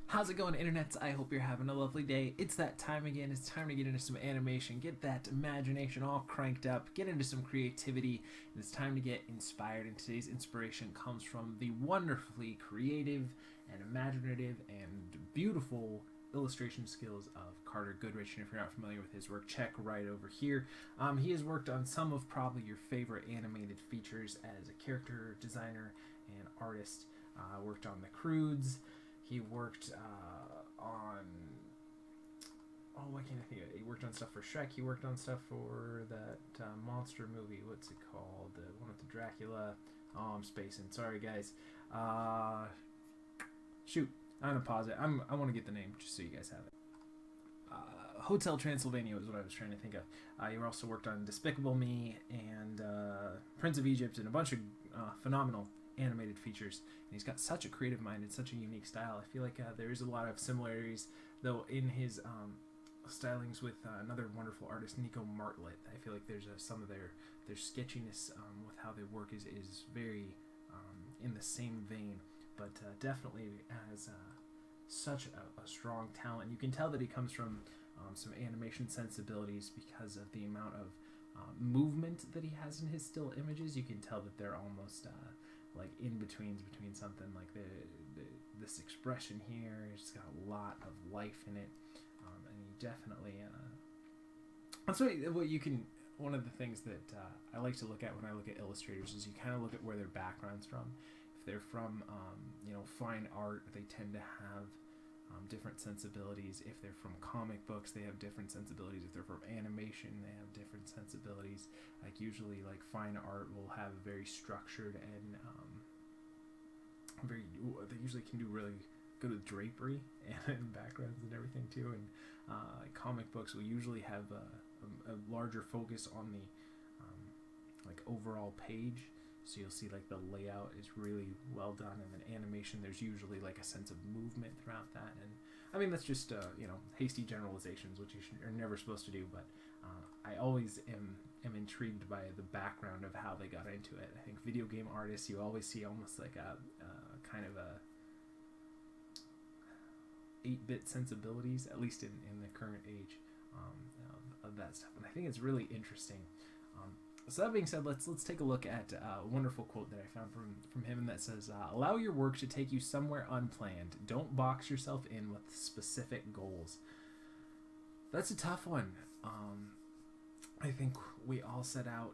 How's it going, internets? I hope you're having a lovely day. It's that time again. It's time to get into some animation, get that imagination all cranked up, get into some creativity, and it's time to get inspired. And today's inspiration comes from the wonderfully creative and imaginative and beautiful illustration skills of Carter Goodrich. And if you're not familiar with his work, check right over here. He has worked on some of probably your favorite animated features as a character designer and artist. Worked on the Croods. He worked on... Oh, why can't I think of it? He worked on stuff for Shrek. He worked on stuff for that monster movie. What's it called? The one with the Dracula. Oh, I'm spacing. Sorry, guys. Shoot. I'm going to pause it. I want to get the name just so you guys have it. Hotel Transylvania was what I was trying to think of. He also worked on Despicable Me and Prince of Egypt and a bunch of phenomenal animated features. And he's got such a creative mind and such a unique style. I feel like there is a lot of similarities, though, in his stylings with another wonderful artist, Nico Martlet. I feel like there's some of their sketchiness with how they work is very in the same vein, but definitely has such a strong talent. You can tell that he comes from some animation sensibilities because of the amount of movement that he has in his still images. You can tell that they're almost like in-betweens between something like this expression here. It's got a lot of life in it, and he definitely that's what you can. One of the things that I like to look at when I look at illustrators is you kind of look at where their background's from. If they're from fine art, they tend to have different sensibilities. If they're from comic books, they have different sensibilities. If they're from animation, they have different sensibilities. Like usually, like fine art will have very structured and they usually can do really good with drapery and backgrounds and everything too. And like comic books will usually have a larger focus on the like overall page. So you'll see like the layout is really well done, and then animation, there's usually like a sense of movement throughout that. And I mean, that's just hasty generalizations, which are never supposed to do, but I always am intrigued by the background of how they got into it. I think video game artists, you always see almost like a kind of a 8-bit sensibilities, at least in the current age of that stuff. And I think it's really interesting. So that being said, let's take a look at a wonderful quote that I found from him, and that says, allow your work to take you somewhere unplanned. Don't box yourself in with specific goals. That's a tough one. I think we all set out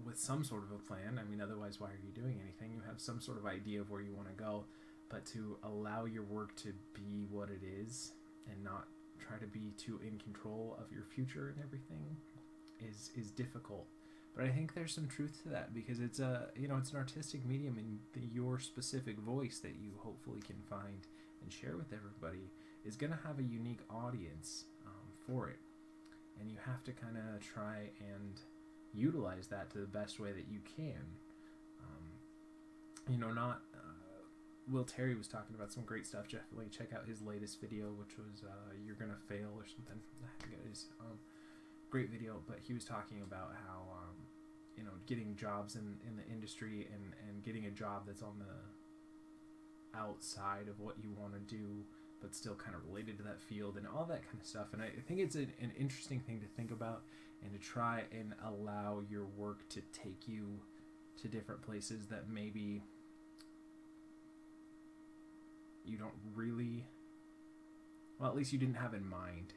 with some sort of a plan. I mean, otherwise, why are you doing anything? You have some sort of idea of where you want to go, but to allow your work to be what it is and not try to be too in control of your future and everything is difficult. But I think there's some truth to that, because it's it's an artistic medium, and your specific voice that you hopefully can find and share with everybody is going to have a unique audience for it, and you have to kind of try and utilize that to the best way that you can. Not Will Terry was talking about some great stuff. Definitely check out his latest video, which was "You're Gonna Fail" or something. I forget his great video, but he was talking about how getting jobs in the industry and getting a job that's on the outside of what you want to do, but still kind of related to that field and all that kind of stuff. And I think it's an interesting thing to think about, and to try and allow your work to take you to different places that maybe you don't really, well, at least you didn't have in mind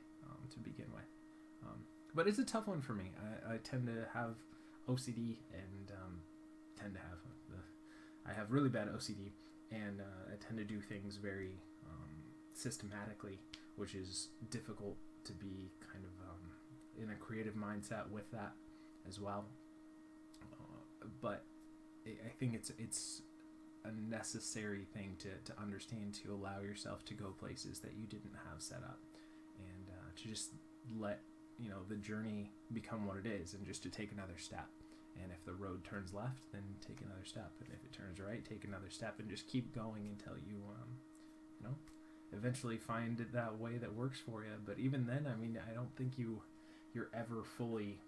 to begin with. But it's a tough one for me. I tend to have OCD and I have really bad OCD, and I tend to do things very systematically, which is difficult to be kind of in a creative mindset with that as well. But I think it's a necessary thing to understand, to allow yourself to go places that you didn't have set up, and to just let the journey become what it is, and just to take another step. And if the road turns left, then take another step, and if it turns right, take another step, and just keep going until you eventually find that way that works for you. But even then, I mean, I don't think you're ever fully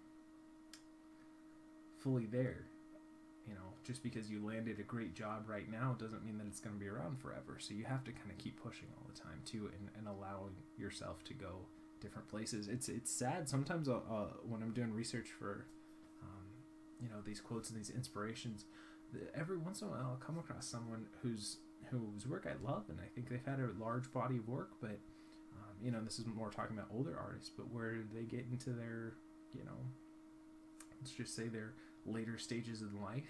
there. you know, just because you landed a great job right now doesn't mean that it's going to be around forever. So you have to kind of keep pushing all the time too, and allowing yourself to go different places. It's sad sometimes when I'm doing research for you know, these quotes and these inspirations, every once in a while I'll come across someone whose work I love, and I think they've had a large body of work, but you know, this is more talking about older artists, but where they get into their, you know, let's just say their later stages in life,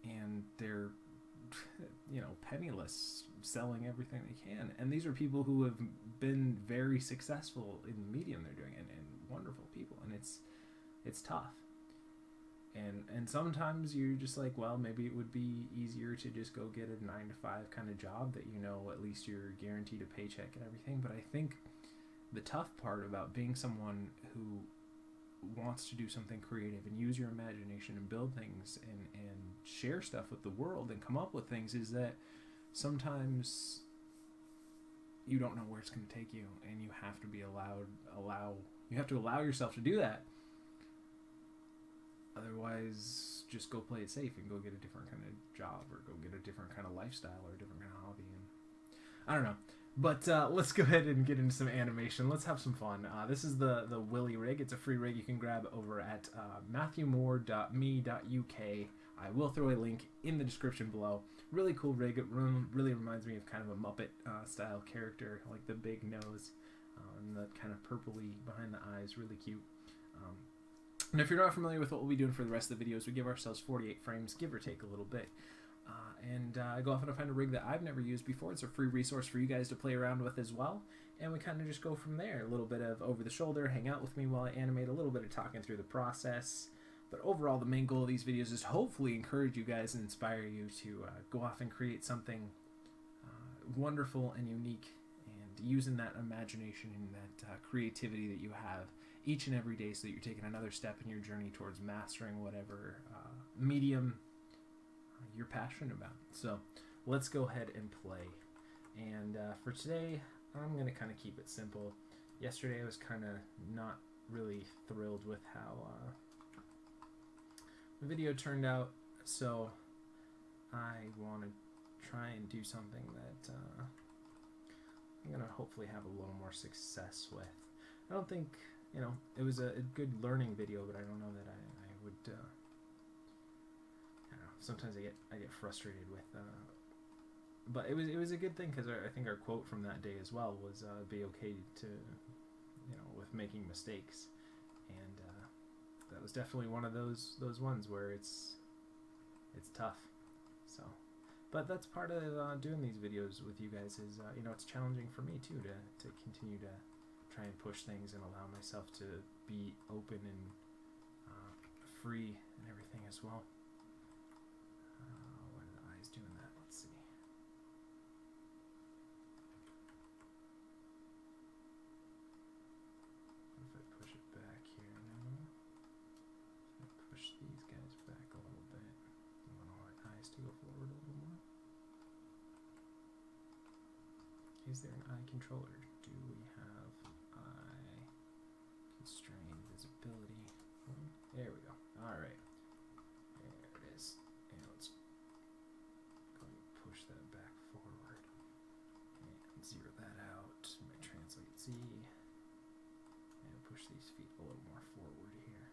and they're, you know, penniless, selling everything they can. And these are people who have been very successful in the medium they're doing, and wonderful people, and it's tough. And sometimes you're just like, well, maybe it would be easier to just go get a 9-to-5 kind of job that, you know, at least you're guaranteed a paycheck and everything. But I think the tough part about being someone who wants to do something creative and use your imagination and build things and share stuff with the world and come up with things is that sometimes you don't know where it's going to take you, and you have to be allow yourself to do that. Otherwise, just go play it safe and go get a different kind of job, or go get a different kind of lifestyle, or a different kind of hobby. And I don't know. But let's go ahead and get into some animation. Let's have some fun. This is the Willy rig. It's a free rig you can grab over at matthewmoore.me.uk. I will throw a link in the description below. Really cool rig. It really reminds me of kind of a Muppet style character, like the big nose and the kind of purpley behind the eyes. Really cute. And if you're not familiar with what we'll be doing for the rest of the videos, we give ourselves 48 frames, give or take a little bit. I go off and I find a rig that I've never used before. It's a free resource for you guys to play around with as well. And we kind of just go from there. A little bit of over the shoulder, hang out with me while I animate, a little bit of talking through the process. But overall, the main goal of these videos is to hopefully encourage you guys and inspire you to go off and create something wonderful and unique, and using that imagination and that creativity that you have each and every day, so that you're taking another step in your journey towards mastering whatever medium you're passionate about. So let's go ahead and play. And for today, I'm going to kind of keep it simple. Yesterday I was kind of not really thrilled with how the video turned out, so I want to try and do something that I'm going to hopefully have a little more success with. I don't think, you know, it was a good learning video, but I don't know that I would, I don't know, sometimes I get frustrated with, but it was a good thing, because I think our quote from that day as well was, be okay to, you know, with making mistakes, and that was definitely one of those ones where it's tough, so. But that's part of doing these videos with you guys is, you know, it's challenging for me too to continue to try and push things and allow myself to be open and free and everything as well. Why are the eyes doing that? Let's see. What if I push it back here now? I push these guys back a little bit. I want all our eyes to go forward a little more. Is there an eye controller? Do we have eye constrained visibility? There we go. Alright. There it is. And let's go and push that back forward. And zero that out. My translate Z. And push these feet a little more forward here.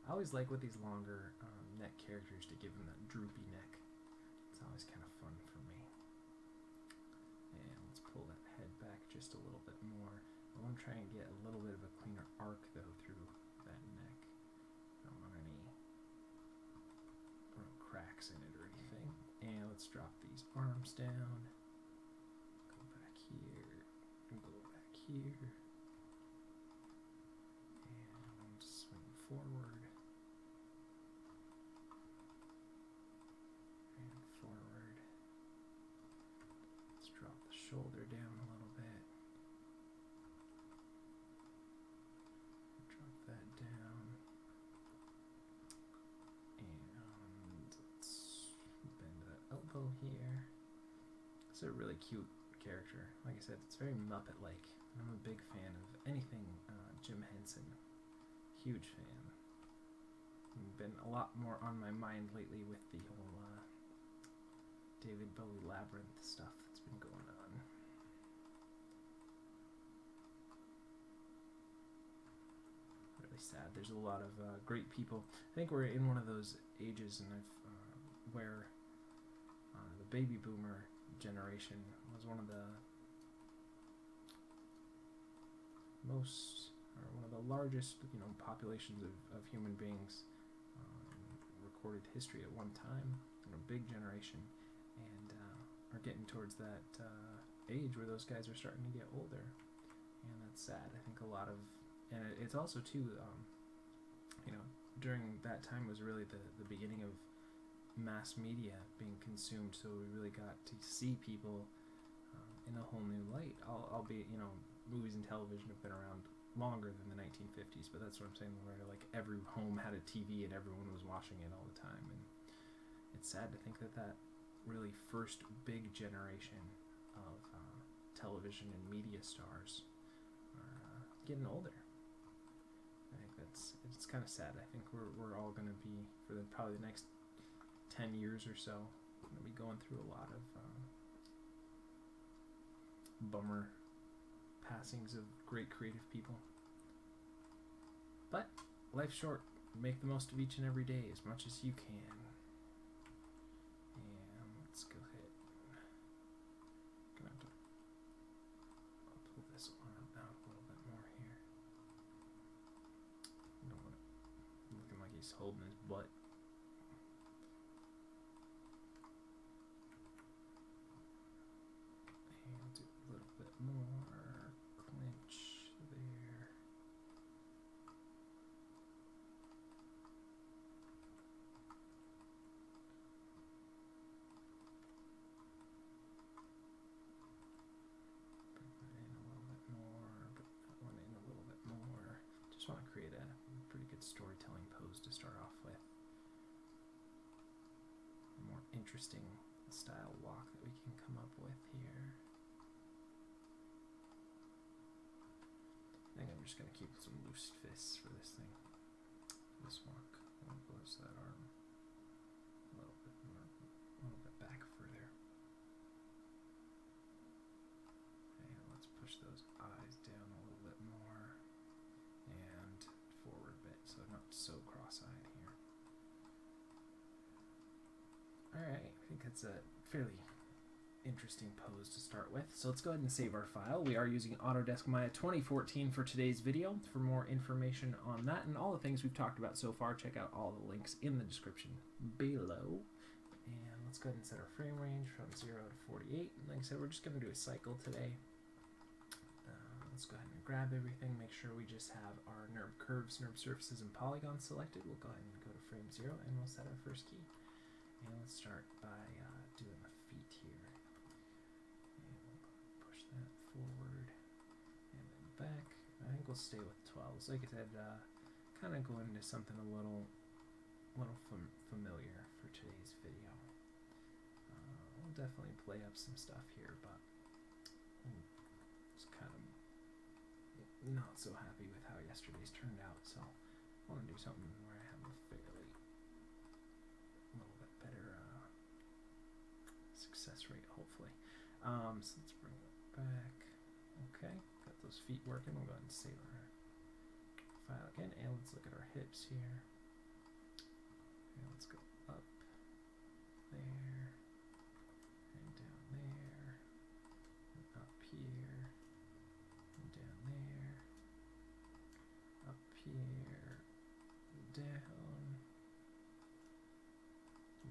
I always like with these longer neck characters to give them that droopy neck. It's always kind of fun for me. And let's pull that head back just a little bit more. I want to try and get a little bit of a cleaner arc though through that neck. I don't want any cracks in it or anything. And let's drop these arms down. Go back here. And go back here. And swing forward. Shoulder down a little bit. Drop that down. And let's bend that elbow here. It's a really cute character. Like I said, it's very Muppet-like. I'm a big fan of anything Jim Henson. Huge fan. been a lot more on my mind lately with the whole David Bowie Labyrinth stuff that's been going on. Really sad. There's a lot of great people. I think we're in one of those ages, and where the baby boomer generation was one of the one of the largest, populations of human beings in recorded history at one time. Big generation, and are getting towards that age where those guys are starting to get older, and that's sad. I think a lot of, and it's also too, during that time was really the beginning of mass media being consumed, so we really got to see people in a whole new light. Albeit, movies and television have been around longer than the 1950s, but that's what I'm saying, where like every home had a TV and everyone was watching it all the time, and it's sad to think that really first big generation of television and media stars are getting older. I think it's kind of sad. I think we're all going to be, for probably the next 10 years or so, going to be going through a lot of bummer passings of great creative people. But life's short. Make the most of each and every day as much as you can. Let's go ahead. Gonna have to pull this arm out a little bit more here. I don't want it looking like he's holding his butt. And do a little bit more clinch there. Just want to create a pretty good storytelling pose to start off with. A more interesting style walk that we can come up with here. I think I'm just going to keep some loose fists for this thing. This walk. I'm going to close that arm a little bit more, a little bit back further. And let's push those eyes down a little bit more. And forward a bit, so I'm not so cross-eyed here. Alright, I think that's a fairly interesting pose to start with. So let's go ahead and save our file. We are using Autodesk Maya 2014 for today's video. For more information on that and all the things we've talked about so far, check out all the links in the description below. And let's go ahead and set our frame range from 0 to 48. And like I said, we're just going to do a cycle today. Let's go ahead and grab everything, make sure we just have our NURB curves, NURB surfaces, and polygons selected. We'll go ahead and go to frame 0, and we'll set our first key. And let's start by doing the feet here. And we'll push that forward and then back. I think we'll stay with 12s. Like I said, kind of go into something a little familiar for today's video. We'll definitely play up some stuff here, but just kind of not so happy with how yesterday's turned out, so I want to do something where I have a little bit better success rate, hopefully. So let's bring it back. Okay, got those feet working. We'll go ahead and save our file again, and let's look at our hips here. And let's go up there, and down there, and up here, and down there, up here, down.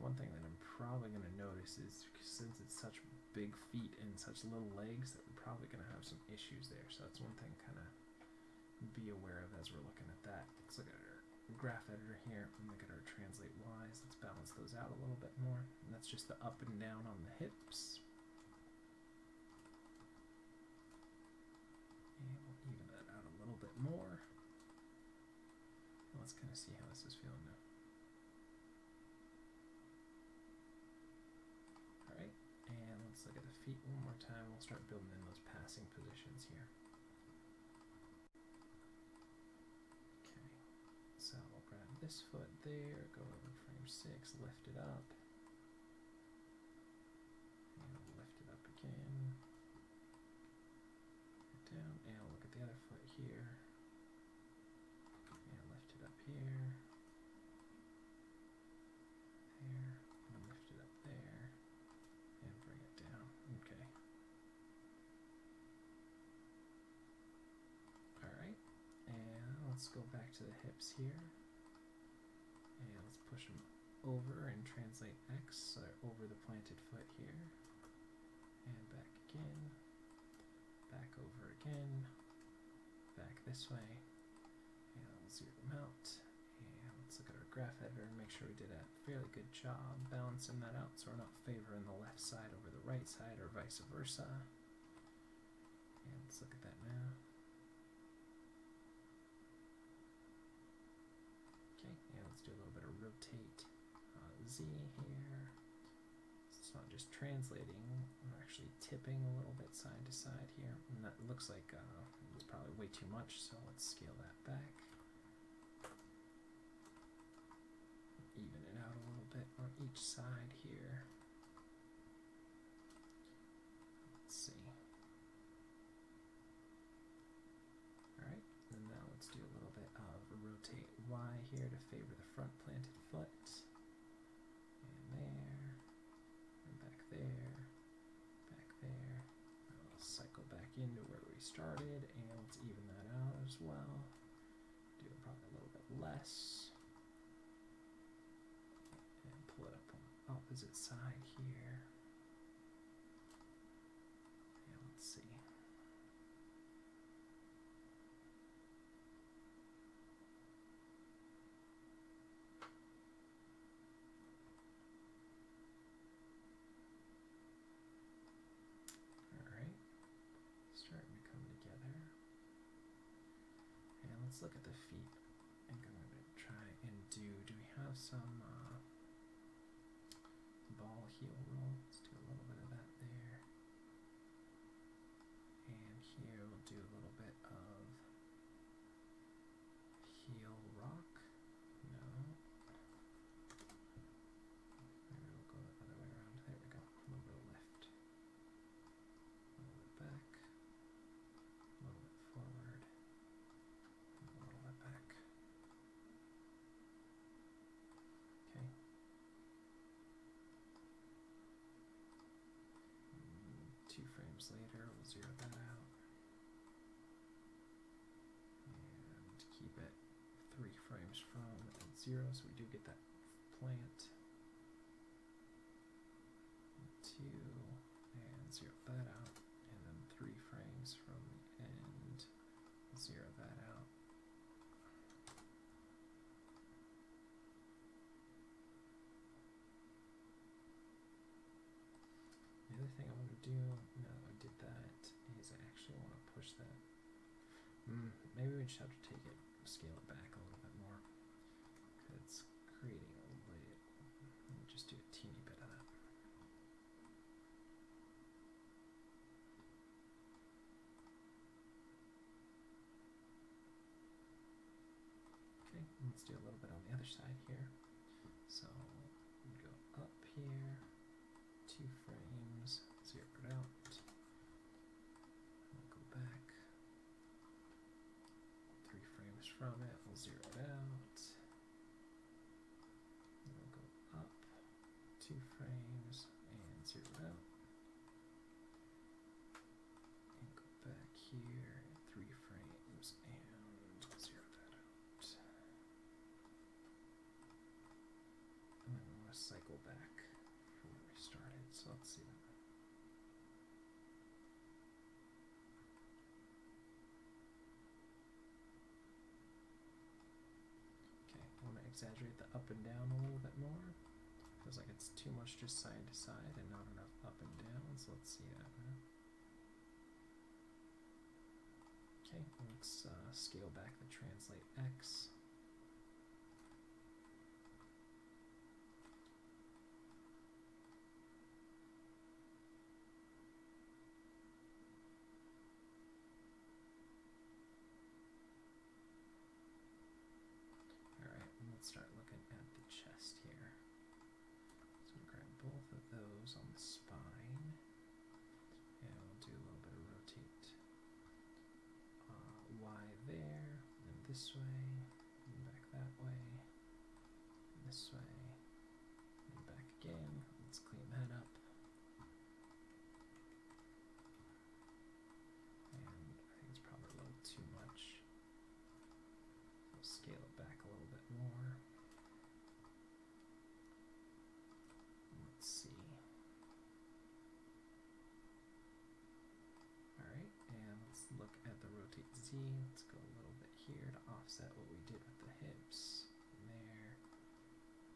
One thing that I'm probably going to notice is, since it's such big feet and such little legs, that we're probably going to have some issues there. So that's one thing kind of be aware of as we're looking at that. Let's look at our graph editor here and look at our translate Y's. Let's balance those out a little bit more. And that's just the up and down on the hips. And we'll even that out a little bit more. Let's kind of see how this is feeling now. Alright, and let's look at the feet one more time. We'll start building in those passing positions here. Okay, so we'll grab this foot there, go over frame 6, lift it up, and lift it up again, down, and look at the other foot here, and lift it up here, there, and lift it up there, and bring it down. Okay. Alright, and let's go back to the hips here, and let's push them over and translate X, so they're over the planted foot here, and back again, back over again, back this way, and we'll zero them out, and let's look at our graph editor and make sure we did a fairly good job balancing that out so we're not favoring the left side over the right side or vice versa. And let's look at that now. Okay, and let's do a little bit of rotate Z here. It's not just translating, we're actually tipping a little bit side to side here, and that looks like it was probably way too much, so let's scale that back. Even it out a little bit on each side here. Let's see. Alright, and now let's do a little bit of rotate Y here to favor the front planted foot. And there. And back there. Back there. And we'll cycle back into where we started, and let's even that out as well. Do probably a little bit less. Pull it up on the opposite side here. And let's see. Alright. Starting to come together. And let's look at the feet. I'm going to try and do we have some ball heel roll? Let's do a little bit of that there. And here we'll do a little bit of heel rock. No. Maybe we'll go the other way around. There we go. A little bit of lift. A little bit back. A little bit forward. A little bit back. Okay. 2 frames later, we'll zero that out. And keep it 3 frames from at 0, so we do get that plant. 2, and zero that out. And then 3 frames from the end, zero that out. The other thing I want to do, now that I did that, is I actually want to push that. Maybe we just have to take it, scale it back a little bit more. Because it's creating a little bit. Let me just do a teeny bit of that. Okay, let's do a little bit on the other side here. So we go up here. 2 frames, zero it out. We'll go back. 3 frames from it, we'll zero it out. And we'll go up 2 frames and zero it out. And go back here, 3 frames and zero that out. And then we want to cycle back from where we started, so let's see that. Okay, I want to exaggerate the up and down a little bit more. Feels like it's too much just side to side and not enough up and down, so let's see that now. Okay, let's scale back the translate X. Alright, and let's start this way, and back that way, this way, and back again. Let's clean that up. And I think it's probably a little too much. We'll scale it back a little bit more. Let's see. Alright, and let's look at the rotate Z. Let's go a little bit here to offset what we did with the hips. There,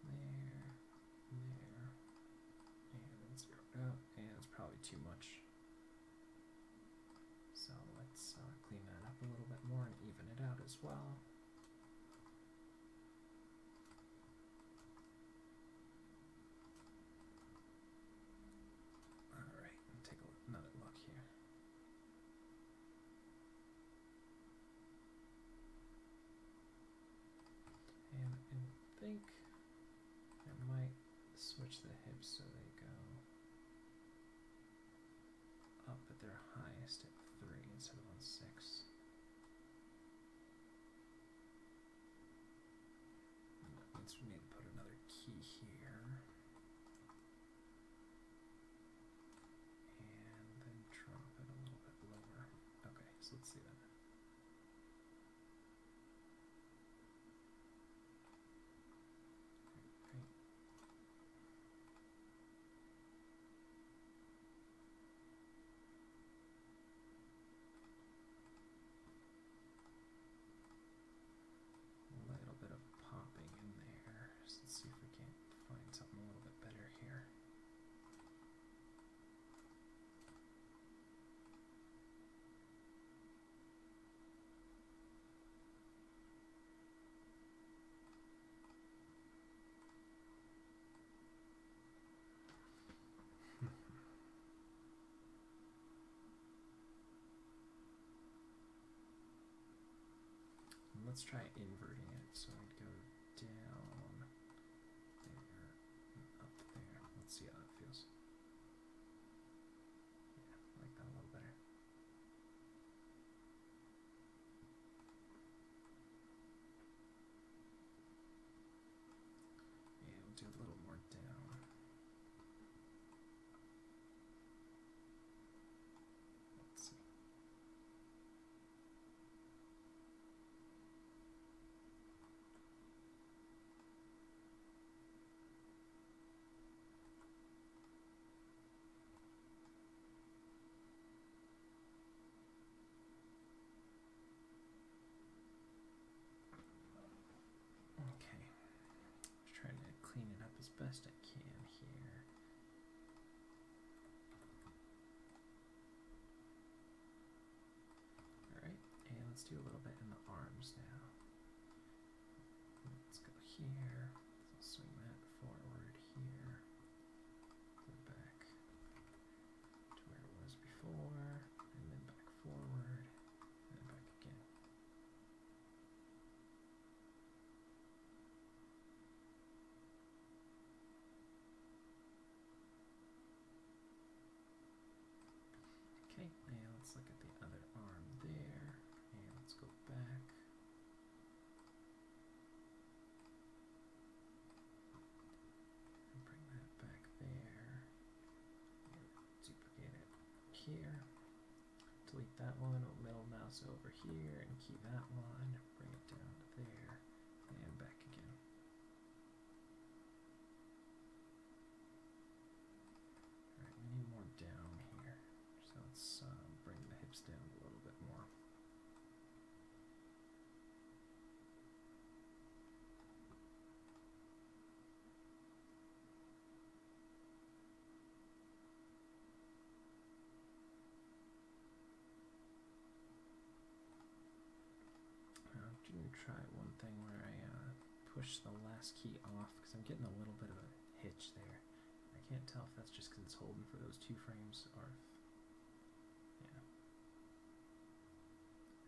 there, there, and then zero it out, and it's probably too much. So let's clean that up a little bit more and even it out as well. Alright, take another look here. And I think I might switch the hips so they go up at their highest at 3 instead of on 6. And that means we need to put another key here. And then drop it a little bit lower. Okay, so let's see that. Let's try inverting it. So I'd go down there and up there. Let's see how that feels. Yeah, I like that a little better. Yeah, we'll do a little more down. Let's see. Clean it up as best I can here. Alright, and let's do a little bit in the arms now. Let's go here. So swing that forward here. Go back to where it was before, and then back forward, and back again. Okay, and let's look at the other arm there, and let's go back. And bring that back there. And duplicate it here. Delete that one, middle mouse over here, and key that one. Bring it down to there, and back again. Alright, we need more down here. So let's bring the hips down a little bit more. I'm going to try one thing where I push the last key off because I'm getting a little bit of a hitch there. I can't tell if that's just because it's holding for those 2 frames or if, yeah,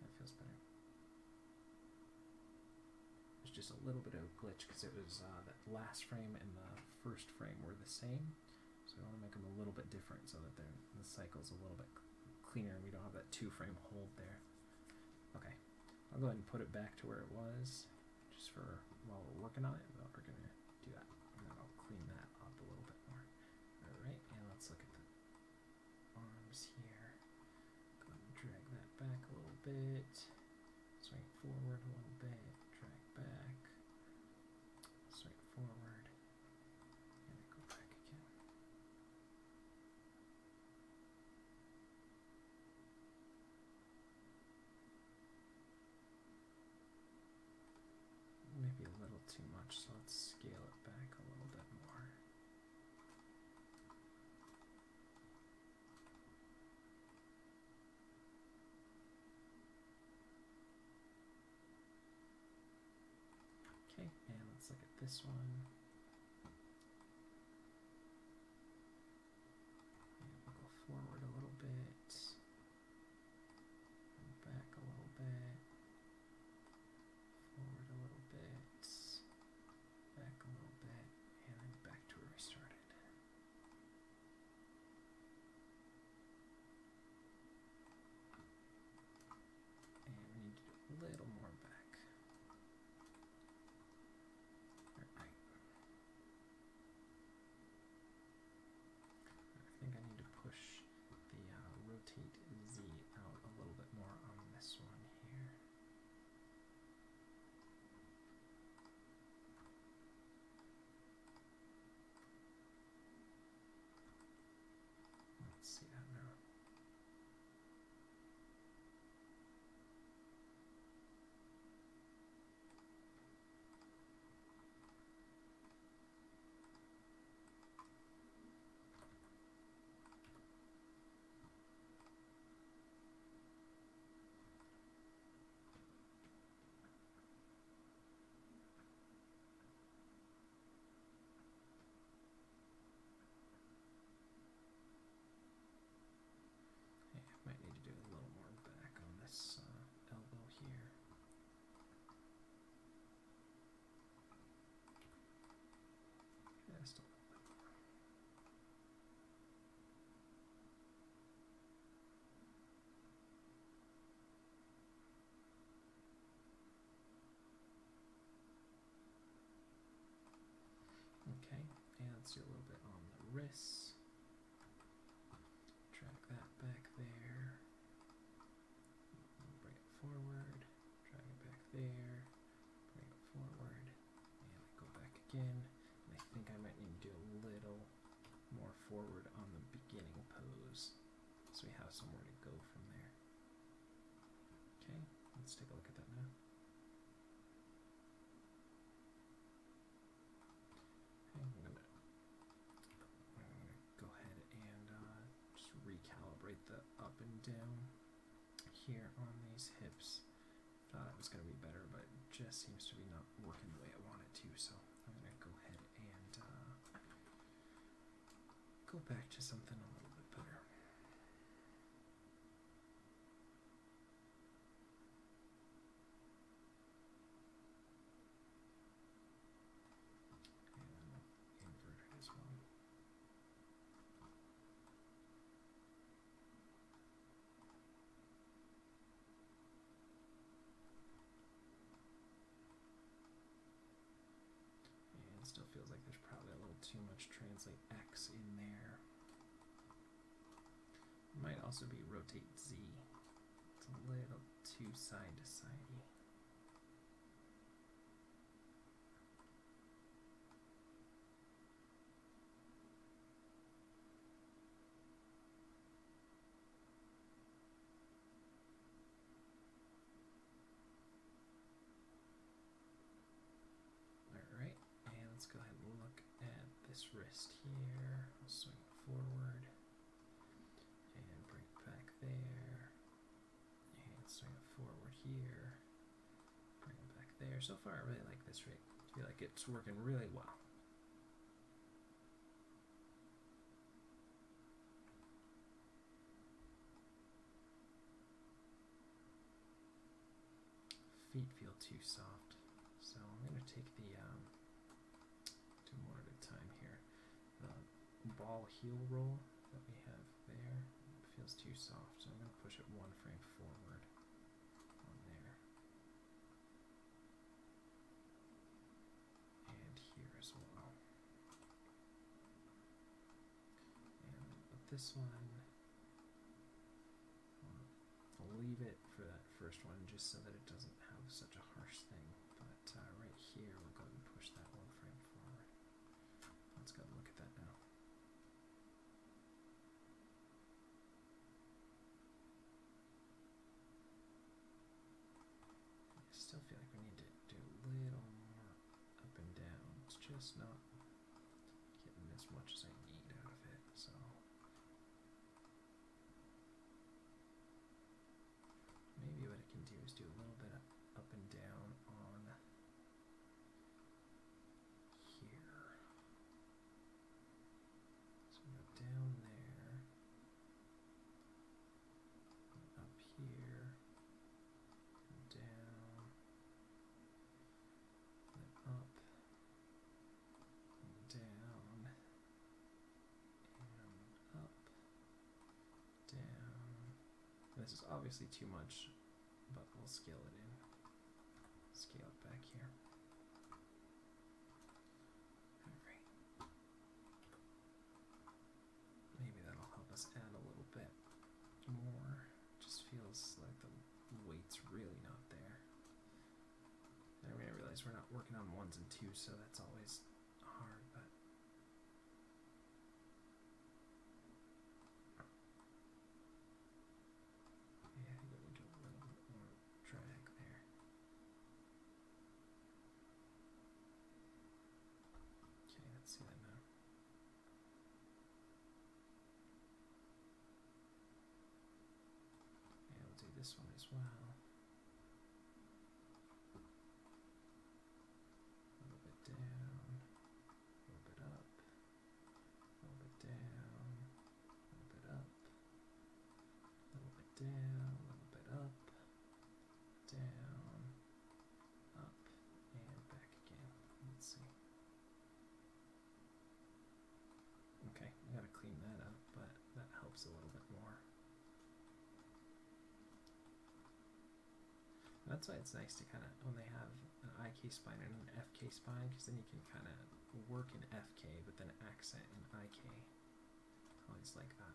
that feels better. There's just a little bit of a glitch because it was that last frame and the first frame were the same, so I want to make them a little bit different so that the cycle's a little bit cleaner and we don't have that 2 frame hold there. Okay, I'll go ahead and put it back to where it was, just for while we're working on it. But we're gonna do that, and then I'll clean that up a little bit more. All right, and let's look at the arms here. Go ahead and drag that back a little bit, swing it forward a little bit, drag back, swing forward, and then go back again. Maybe a little too much, so let's scale it back a little bit more. Okay, and let's look at this one. And we'll go forward a little bit, and back a little bit, forward a little bit, back a little bit, and then back to where we started. And we need to do a little more back. Alright. I think I need to push the rotate Z out a little bit more on this one here. Let's see that now. Yeah, might need to do a little more back on this elbow here. Just a little bit more. Okay, and let's do a little bit on the wrists. Drag that back there. Bring it forward. Drag it back there. Bring it forward. And go back again. And I think I might need to do a little more forward on the beginning pose, so we have somewhere to go from there. Okay, let's take a look at that now. Okay, I'm gonna go ahead and just recalibrate the up and down here on these hips. Thought it was going to be better, but it just seems to be not working the way I want it to, so I'm going to go ahead and go back to something a little bit better. And invert it as well. And it still feels like there's probably a little too much translate X in there. Might also be rotate Z. It's a little too side to sidey. Alright, and let's go ahead and look at this wrist here. I'll swing it forward and bring it back there, and swing it forward here, bring it back there. So far I really like this rig. I feel like it's working really well. Feet feel too soft, so I'm going to take the do more at a time here. The ball heel roll that we have there, it feels too soft, so I'm going to push it one frame forward on there. this one. I'll leave it for that first one just so that it doesn't have such a harsh thing. But right here, we'll go ahead and push that one frame forward. Let's go and look at that now. I still feel like we need to do a little more up and down. It's just not getting as much as I need out of it, so maybe what I can do is do a little bit of up and down on here. So we go down there, up here, down, then up, and down, and up, down. This is obviously too much, but we'll scale it in. Scale it back here. Alright. Maybe that'll help us add a little bit more. Just feels like the weight's really not there. I mean, I realize we're not working on 1s and 2s, so that's always hard, but yeah, I think we do a little bit more drag there. Okay, let's see that now. And we'll do this one as well. A little bit down, a little bit up, a little bit down, a little bit up, a little bit down, a little bit up, down, up, and back again. Let's see. Okay, I gotta clean that up, but that helps a little bit more. That's why it's nice to kind of, when they have an IK spine and an FK spine, because then you can kind of work in FK, but then accent in IK. I always like that.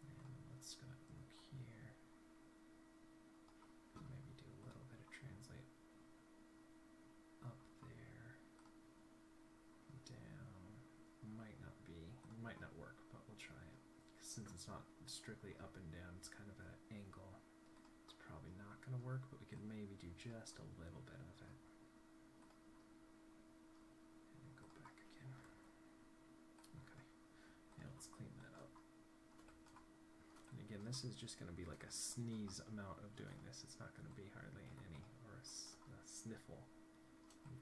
And let's go look here. Maybe do a little bit of translate up there, down. Might not work, but we'll try it. Since it's not strictly up and down, it's kind of at an angle. It's probably not going to work, but we could maybe do just a little bit of it. And then go back again. Okay. Now let's clean that up. And again, this is just going to be like a sneeze amount of doing this. It's not going to be hardly any, or a sniffle.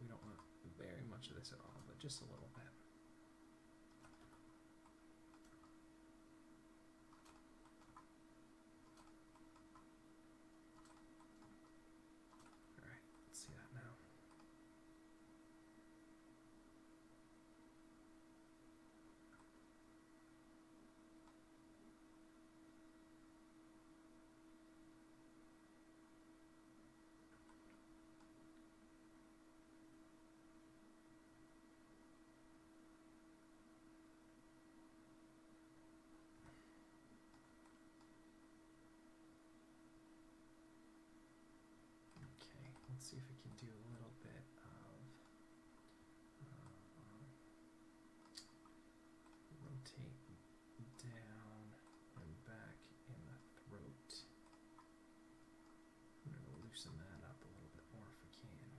We don't want very much of this at all, but just a little bit. Alright, let's see that now. Let's see if we can do a little bit of rotate down and back in the throat. I'm going to loosen that up a little bit more if we can.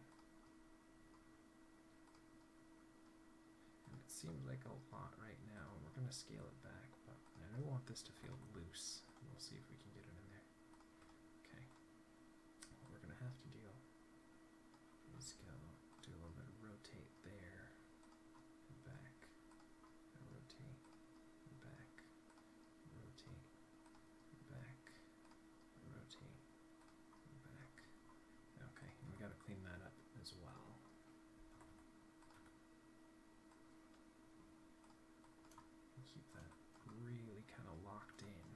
And it seems like a lot right now, and we're going to scale it back, but I don't want this to feel loose. We'll see if we can get it in there. Okay. What we're going to have to do is go do a little bit of rotate there, and back, and rotate, and back, and rotate, and back, and rotate, and back. Okay, and we got to clean that up as well. And keep that really kind of locked in.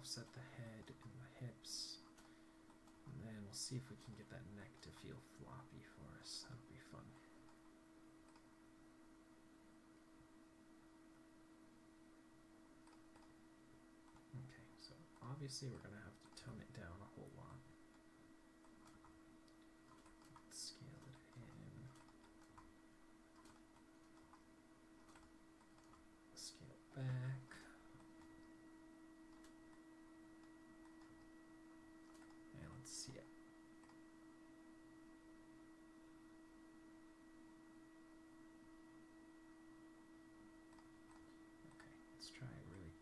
offset the head and the hips. And then we'll see if we can get that neck to feel floppy for us. That'll be fun. Okay, so obviously we're going to have to tone it down a whole lot. Scale it in. Scale back. And let's see it. Okay, let's try really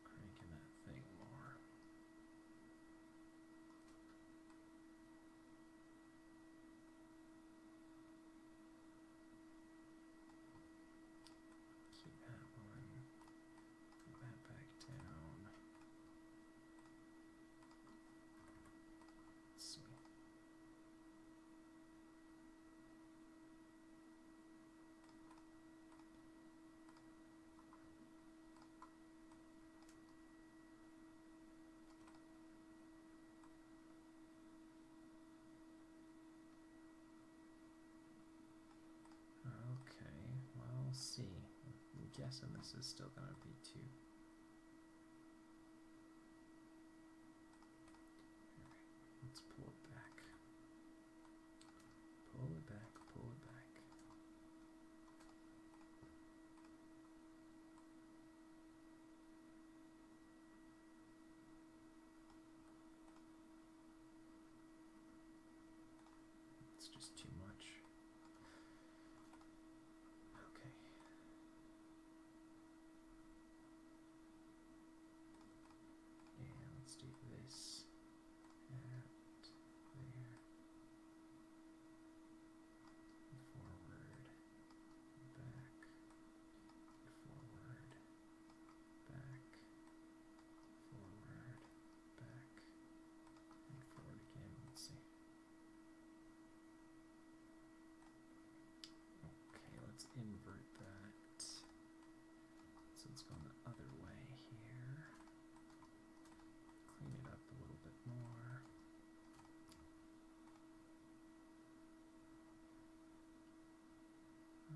cranking that thing more. Keep that one. Put that back down. Let's see. Okay, well, we'll see. I'm guessing this is still going to be two. Alright, let's pull it back. Pull it back, pull it back. It's just too much. Okay. And let's do this at there. Forward, back, forward, back, forward, back, and forward again. Let's see. Okay, let's invert that. So it's going the other way here. Clean it up a little bit more.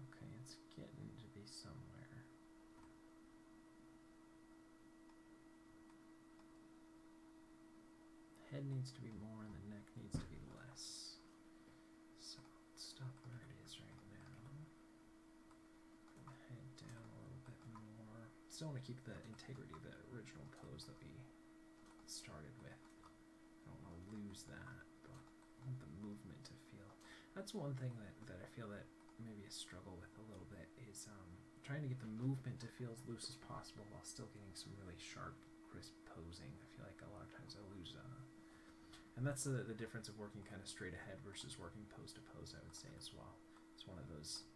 Okay, it's getting to be somewhere. The head needs to be more and the neck needs to be less. So let's stop where it is right now. Bring the head down a little bit more. Still want to keep the integrity of that original pose that we started with. I don't want to lose that, but I want the movement to feel. That's one thing that I feel that maybe a struggle with a little bit is trying to get the movement to feel as loose as possible while still getting some really sharp, crisp posing. I feel like a lot of times I lose and that's the difference of working kind of straight ahead versus working pose to pose, I would say, as well. It's one of those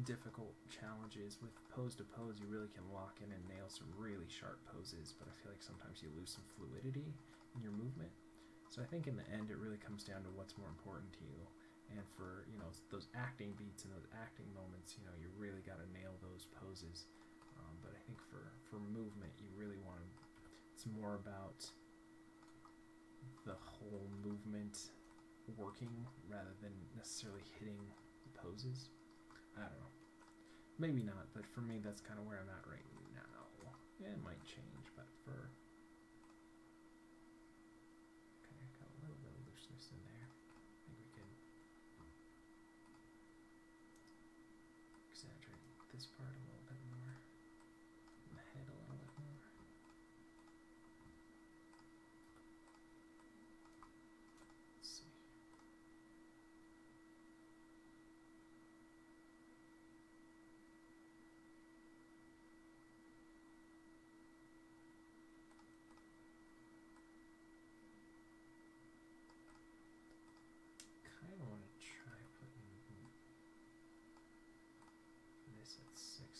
difficult challenges. With pose to pose, you really can lock in and nail some really sharp poses, but I feel like sometimes you lose some fluidity in your movement. So I think in the end it really comes down to what's more important to you. And for, you know, those acting beats and those acting moments, you know, you really got to nail those poses. But I think for movement, you really want to, it's more about the whole movement working rather than necessarily hitting the poses. I don't know. Maybe not, but for me, that's kind of where I'm at right now. Yeah, it might change, but for... Okay, I got a little bit of looseness in there. I think we can exaggerate this part a little bit more. And the head a little bit more. Let's see. Kind of want to try putting this at 6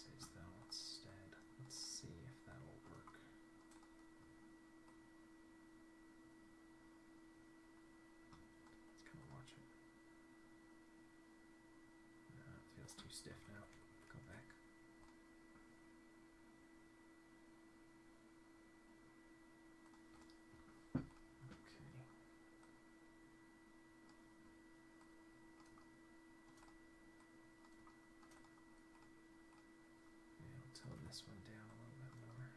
that's too stiff now. Go back. Okay. Yeah, I'll tone this one down a little bit more.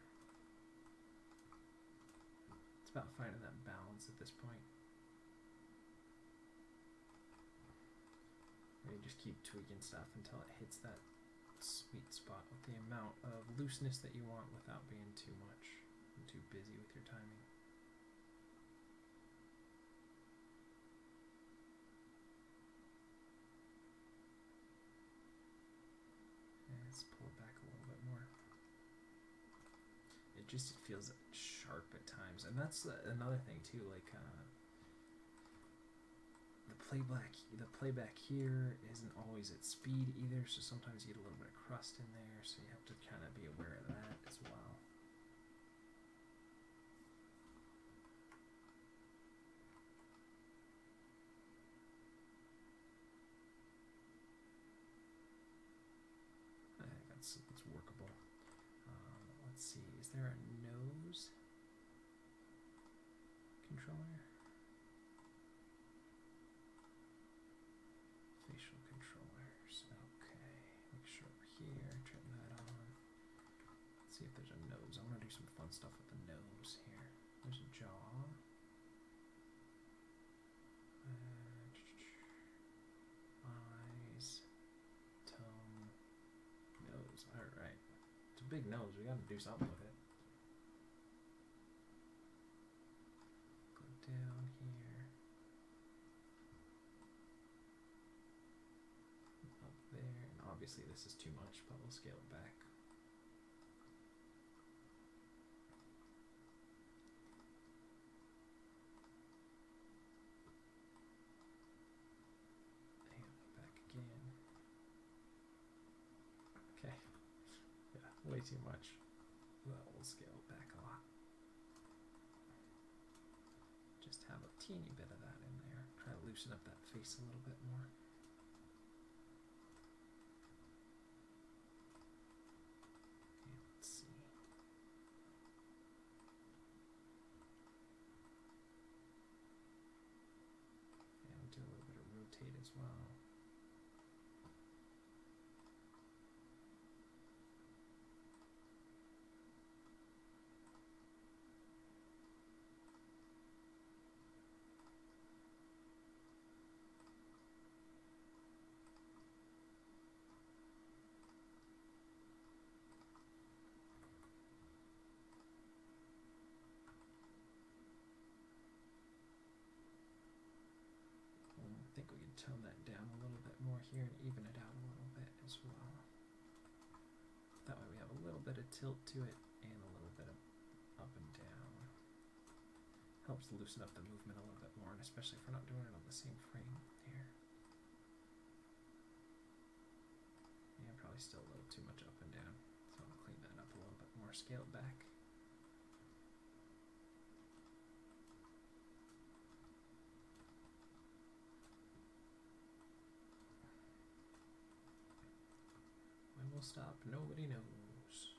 It's about finding that balance at this point. Where you just keep tweaking stuff until it hits that sweet spot with the amount of looseness that you want without being too much and too busy with your timing. And let's pull it back a little bit more. It feels sharp at times, and that's another thing too. Like the playback here isn't always at speed either, so sometimes you get a little bit of crust in there, so you have to kind of be aware of that as well. I think that's workable. Let's see, is there a nose controller? Facial controllers. Okay, make sure we're here. Trim that on. Let's see if there's a nose. I want to do some fun stuff with the nose here. There's a jaw. Eyes. Tongue. Nose. Alright. It's a big nose. We got to do something with it. Go down here. There, and obviously this is too much, but we'll scale it back. And back again. Okay. Yeah, way too much. Well, we'll scale it back a lot. Just have a teeny bit of that in there. Try to loosen up that face a little bit more. Do a little bit of rotate as well. I think we can tone that down a little bit more here and even it out a little bit as well. That way we have a little bit of tilt to it and a little bit of up and down. Helps loosen up the movement a little bit more, and especially if we're not doing it on the same frame here. Yeah, probably still a little too much up and down, so I'll clean that up a little bit more, scale it back. We'll stop, nobody knows.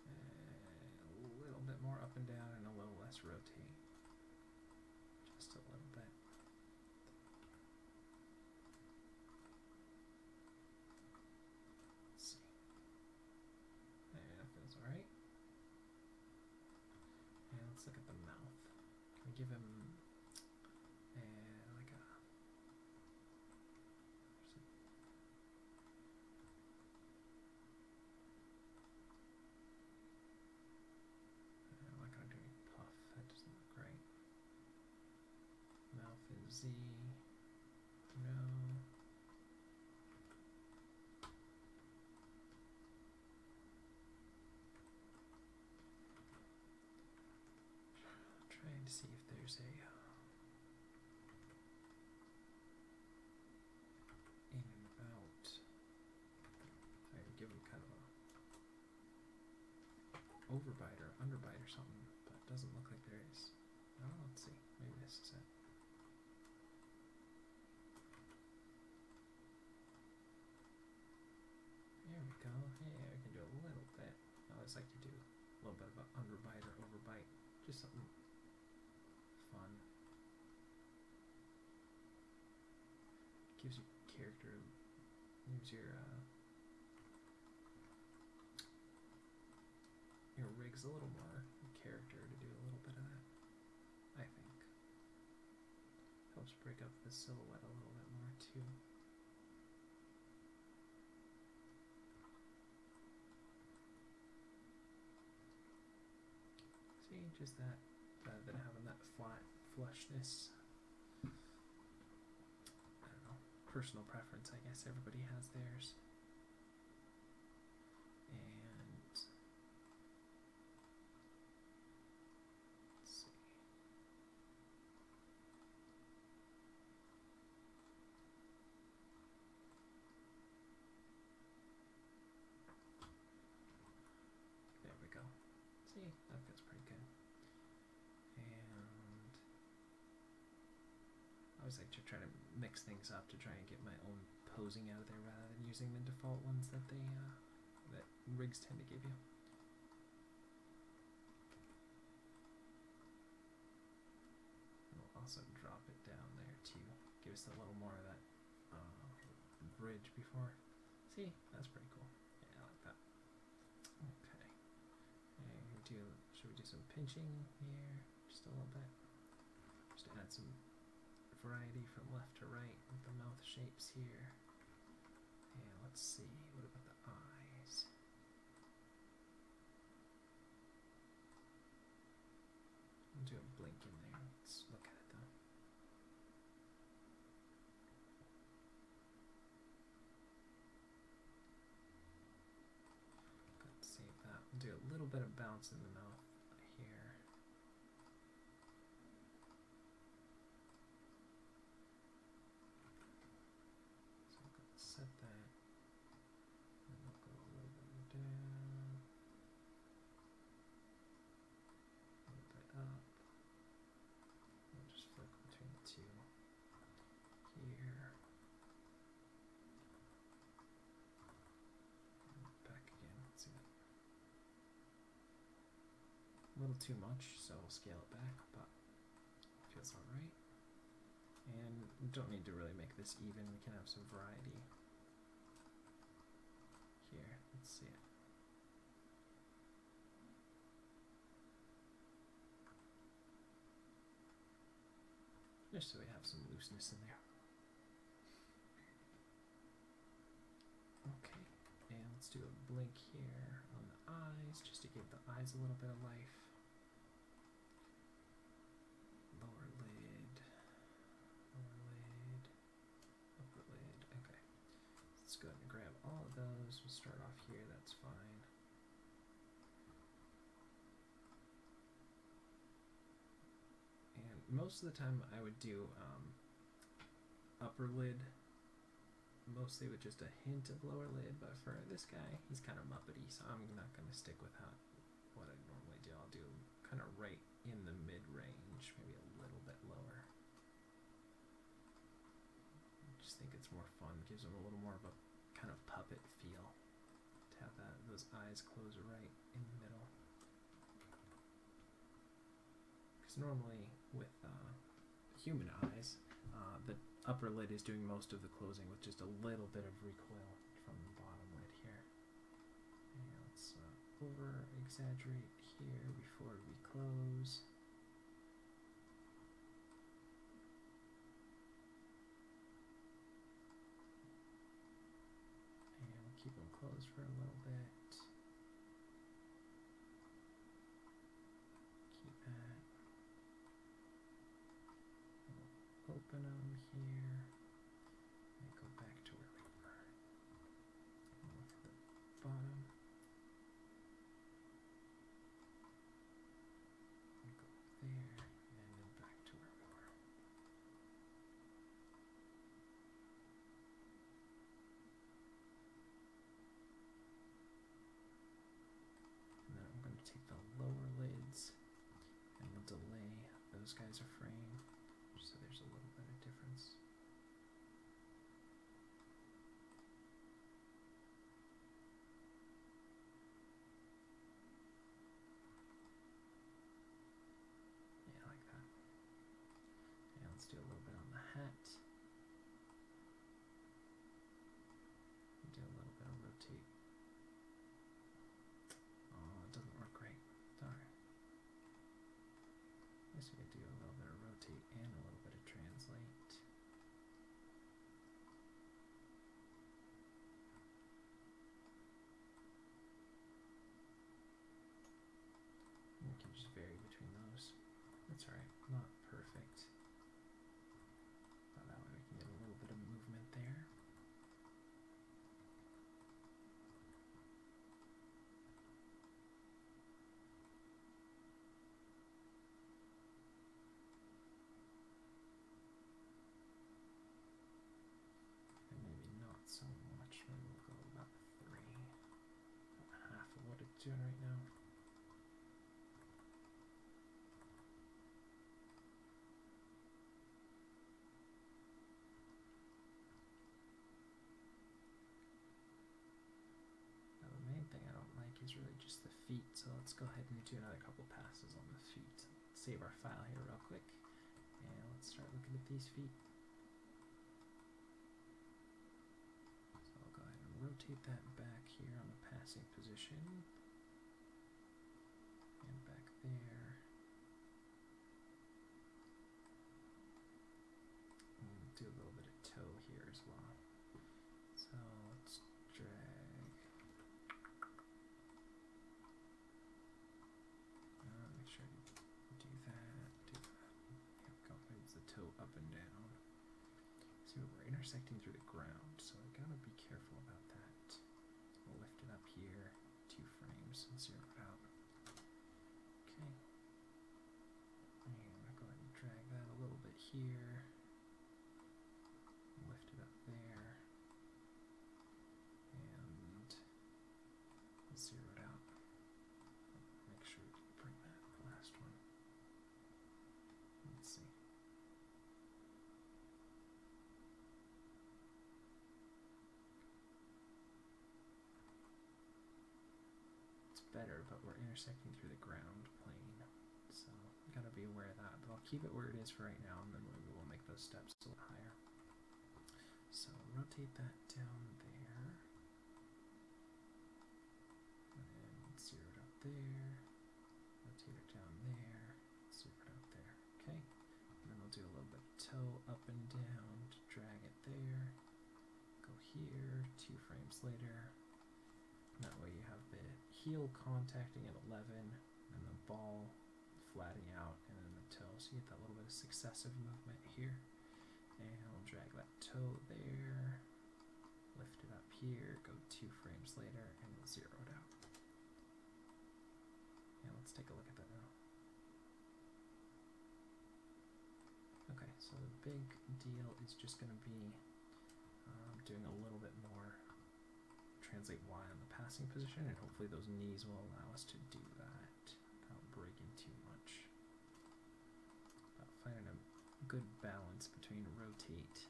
And a little bit more up and down and a little less rotate. Just a little bit. Let's see. There, that feels alright. And let's look at the mouth. Can we give him like a Z, no. Trying to see if there's a in and out. I can give him kind of a overbite or underbite or something, but it doesn't look like there is. Oh, let's see. Maybe this is it. go. Hey, I can do a little bit. I always like to do a little bit of an underbite or overbite. Just something fun. Gives you character, gives your rigs a little more character to do a little bit of that, I think. Helps break up the silhouette a little bit more too. See, just that, rather than having that flat flushness. I don't know, personal preference, I guess. Everybody has theirs. And let's see. There we go. See, that feels pretty good. And I always like to try to mix things up to try and get my own posing out of there rather than using the default ones that they that rigs tend to give you. And we'll also drop it down there too. Give us a little more of that bridge before. See, that's pretty cool. Yeah, I like that. Okay. And should we do some pinching here? Just a little bit. Just to add some variety from left to right with the mouth shapes here. And let's see, what about the eyes? I'll do a blink in there. Let's look at it though. Let's save that. We'll do a little bit of bounce in the mouth here. So I'm going to set that. And we'll go a little bit down. A little bit up. We'll just flick between the two. Here. And back again. Let's see that. A little too much, so we'll scale it back, but it feels alright. And we don't need to really make this even, we can have some variety. Here, let's see it. Just so we have some looseness in there. Okay, and let's do a blink here on the eyes, just to give the eyes a little bit of life. Lower lid, upper lid, okay. Let's go ahead and grab all of those. We'll start off here, that's fine. And most of the time I would do upper lid, mostly with just a hint of lower lid, but for this guy, he's kind of muppety, so I'm not going to stick with what I normally do. I'll do kind of right in the mid-range, maybe a little bit lower. I just think it's more fun, gives him a little more of a kind of puppet feel to have those eyes close right in the middle. Because normally with human eyes, the upper lid is doing most of the closing with just a little bit of recoil from the bottom lid here. And let's over exaggerate here before we close. And we'll keep them closed for a little bit. Keep that. We'll open them here. And go back to where we were. And look at the bottom. And go there, and then back to where we were. And then I'm going to take the lower lids and we'll delay those guys a frame, just so there's a little bit of difference. doing right now. Now the main thing I don't like is really just the feet, so let's go ahead and do another couple passes on the feet. Save our file here real quick, and let's start looking at these feet. So I'll go ahead and rotate that back here on the passing position, and back there. And do a little bit of toe here as well. So let's drag. Make sure you do that. Yep, go moves the toe up and down. See, we're intersecting through the ground, so we gotta be careful about that. We'll lift it up here, 2 frames, and zero it out. Okay. And I'm gonna go ahead and drag that a little bit here. Lift it up there. And zero it out. Make sure we can bring that last one. Let's see. It's better, but we're intersecting through the ground plane, so you gotta be aware of that. But I'll keep it where it is for right now, and then maybe we'll make those steps a little higher. So rotate that down there, and zero it out there, rotate it down there, zero it out there, okay? And then we'll do a little bit of toe up and down to drag it there, go here, 2 frames later, and that way you have the heel contacting at 11, and the ball flattening out, and then the toe, so you get that little bit of successive movement here. And we'll drag that toe there, lift it up here, go 2 frames later, and we'll zero it out. And let's take a look at that now. Okay, so the big deal is just going to be doing a little bit more translate Y on the passing position, and hopefully those knees will allow us to do that without breaking too much. Finding a good balance between rotate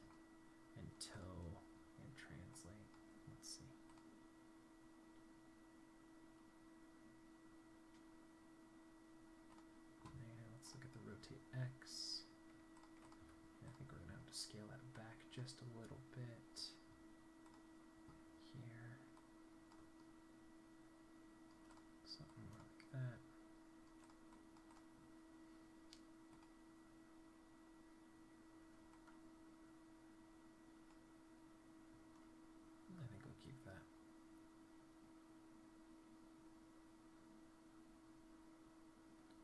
and toe and translate. Let's see. And let's look at the rotate X. And I think we're going to have to scale that back just a little bit here. Something like that. Keep that.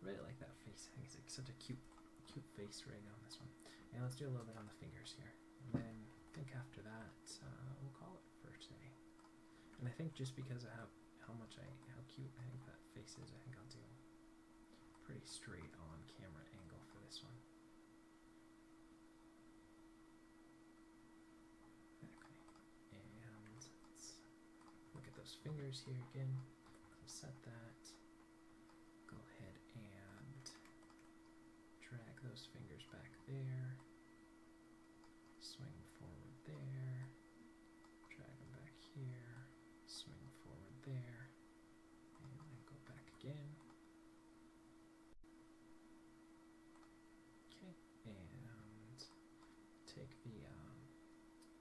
Really like that face. I think it's like such a cute face rig on this one. And let's do a little bit on the fingers here. And then I think after that, we'll call it for today. And I think just because of how cute I think that face is, I think I'll do pretty straight on camera angle for this one. Fingers here again. So set that. Go ahead and drag those fingers back there. Swing forward there. Drag them back here. Swing forward there. And then go back again. Okay. And take the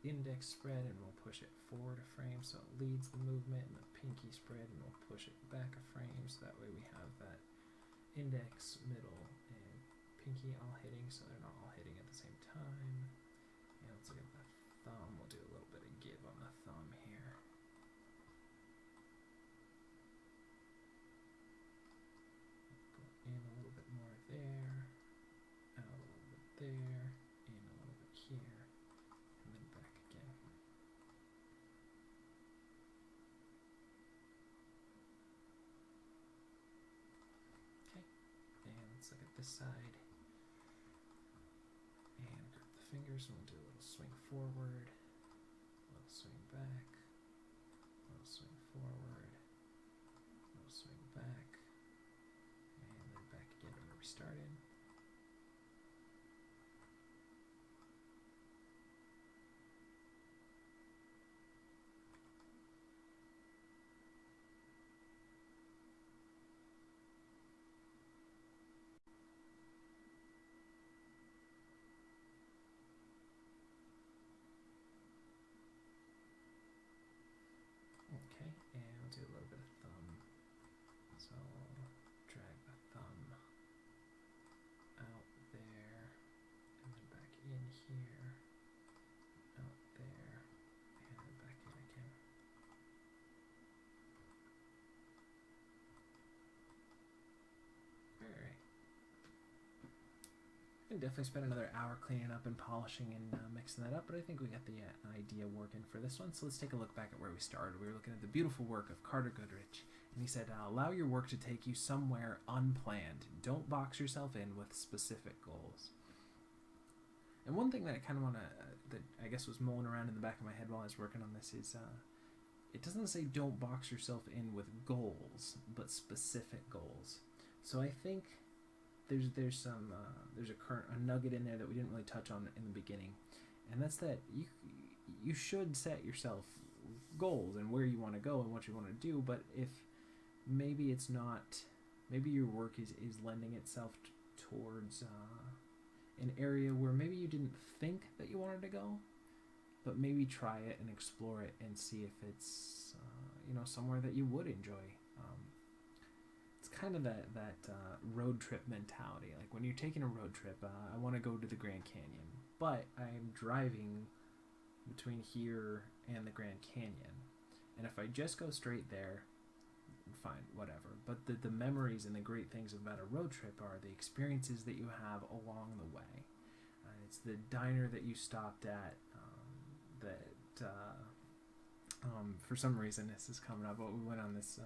index spread and we'll push it forward a frame so it leads the movement, and the pinky spread and we'll push it back a frame so that way we have that index, middle, and pinky all hitting so they're not all hitting at the same time. And let's look at the thumb. We'll do a little bit of give on the thumb here. Go in a little bit more there, out a little bit there, in a little bit here. Let's look at this side and grab the fingers and we'll do a little swing forward, a little swing back, a little swing forward, a little swing started. Okay, and we'll do a little bit of thumb. So drag the thumb out there, and then back in here, out there, and then back in again. Alright. I can definitely spend another hour cleaning up and polishing and mixing that up, but I think we got the idea working for this one. So let's take a look back at where we started. We were looking at the beautiful work of Carter Goodrich, and he said, allow your work to take you somewhere unplanned. Don't box yourself in with specific goals. And one thing that I kind of want to, that I guess was mulling around in the back of my head while I was working on this is, it doesn't say don't box yourself in with goals, but specific goals. So I think there's a nugget in there that we didn't really touch on in the beginning, and that's that you should set yourself goals and where you want to go and what you want to do. But if maybe it's not, maybe your work is lending itself towards an area where maybe you didn't think that you wanted to go, but maybe try it and explore it and see if it's somewhere that you would enjoy. It's kind of that road trip mentality. Like when you're taking a road trip, I want to go to the Grand Canyon, but I'm driving between here and the Grand Canyon, and if I just go straight there, fine, whatever. But the memories and the great things about a road trip are the experiences that you have along the way. It's the diner that you stopped at for some reason this is coming up, but we went on this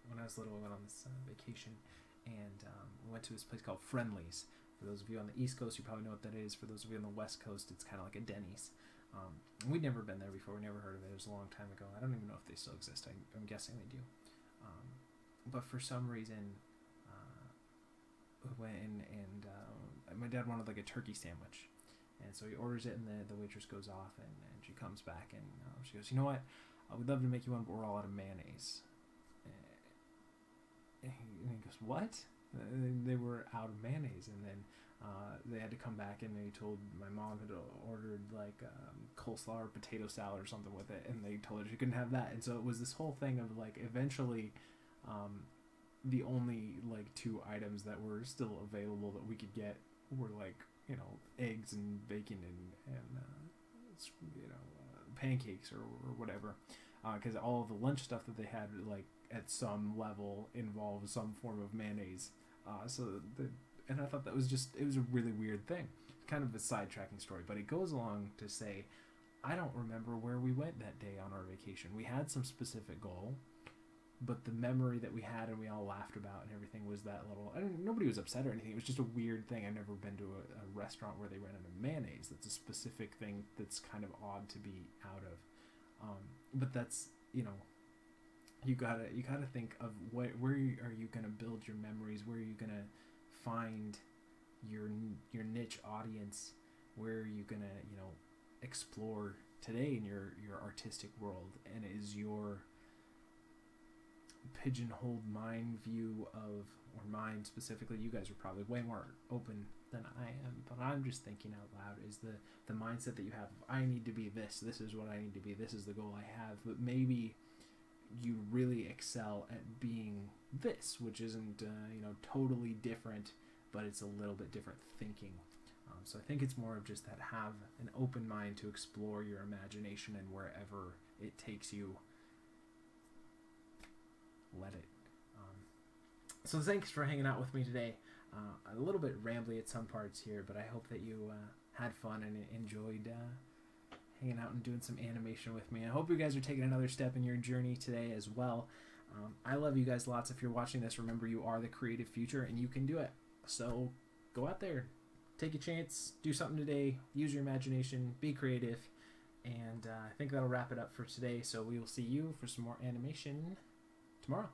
when I was little. We went on this vacation, and we went to this place called Friendly's. For those of you on the East Coast, you probably know what that is. For those of you on the West Coast, it's kind of like a Denny's. We'd never been there before. We never heard of it. It was a long time ago. I don't even know if they still exist. I'm guessing they do. But for some reason, we went in, and my dad wanted like a turkey sandwich. And so he orders it, and the waitress goes off, and she comes back, and she goes, you know what? We'd love to make you one, but we're all out of mayonnaise. And he goes, what? They were out of mayonnaise, and then they had to come back, and they told my mom had ordered like coleslaw or potato salad or something with it, and they told her she couldn't have that. And so it was this whole thing of like eventually the only like two items that were still available that we could get were like eggs and bacon and pancakes or whatever, because all of the lunch stuff that they had like at some level involved some form of mayonnaise. And I thought that was it was a really weird thing, kind of a sidetracking story, but it goes along to say, I don't remember where we went that day on our vacation. We had some specific goal, but the memory that we had and we all laughed about and everything was that little. Nobody was upset or anything. It was just a weird thing. I've never been to a restaurant where they ran out of mayonnaise. That's a specific thing that's kind of odd to be out of. But that's you gotta think of where are you gonna build your memories? Where are you gonna find your niche audience? Where are you gonna explore today in your artistic world? And is your pigeonholed mind view of, or mine specifically, you guys are probably way more open than I am, but I'm just thinking out loud, is the mindset that you have of, I need to be this is what I need to be, this is the goal I have, but maybe you really excel at being this, which isn't totally different, but it's a little bit different thinking. So I think it's more of just that, have an open mind to explore your imagination, and wherever it takes you, let it. So thanks for hanging out with me today. A little bit rambly at some parts here, but I hope that you had fun and enjoyed hanging out and doing some animation with me. I hope you guys are taking another step in your journey today as well. I love you guys lots. If you're watching this, remember you are the creative future and you can do it. So go out there, take a chance, do something today, use your imagination, be creative, and I think that'll wrap it up for today. So we will see you for some more animation tomorrow.